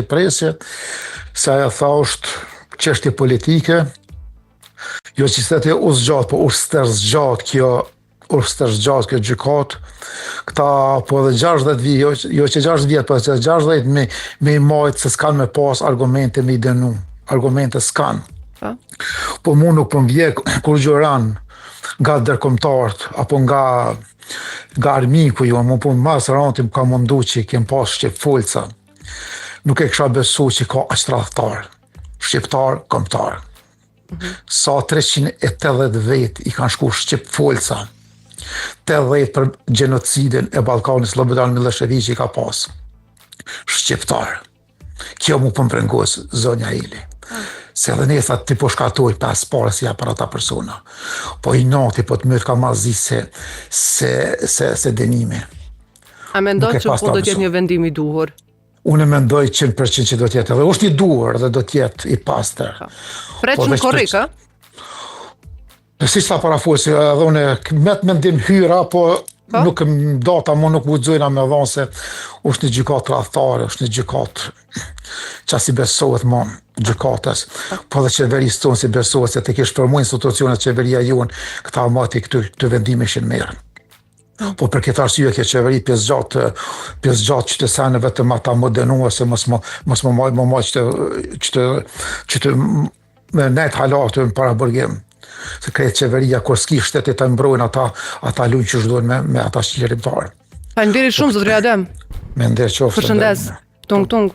presje, se ajo tha është çështje politike, jo që sete u zgjat, po u stërzgjat kjo gjykat, këta po edhe 60 vjet, jo që 60 vjet, po që 60 me i majtë se s'kan me pas argumente me i dënu, argumente s'kan. Po mu nuk po m'vjek kur gjëran nga dërkombëtarët, apo nga armiku ju, mu po mas rantim ka mundu që kem pas shqipfolca. Nuk e kisha besu që ka aq tradhtar, shqiptar, kombëtar. Sa 380 vet i kanë shku shqipfolca, 80 për gjenocidin e Ballkanit, Slobodan Miloševići ka pas. Shqiptar. Kjo mu po m'prengos zonja Ili. Se edhe nesa ti po shkatoj 5 pare si ja për ata persona. Po i nati po të mëtë ka mazi se denime. A mendoj që po do t'jetë një vendim i duhur? Unë mendoj 100% që do t'jetë edhe. Është i duhur dhe do t'jetë i pastër. Pret shumë korrik, a? Si shta parafosi, edhe une me të mendim hyra, po nuk data mu nuk guxojna me dhonë se është një gjykat tradhtare, është një gjykat që si besohet më gjykatës, po dhe qeverisë tonë si besohet se të kishë përmu institucionet qeveria jonë, këta mati këtë vendime ishin merë. Po për këtë arsye kjo qeveri pjesëgjatë qytesenëve të ata më dënua se mos më majtë që të me nejtë halatë në para bërgim. Se kretë qeveria, kur s'ki shtetit të mbrojnë ata lunë që shdojnë me ata shqilërimtarë. Faleminderit shumë, zotëri Adem. Me nderë qoftë. Përshëndes. Tung.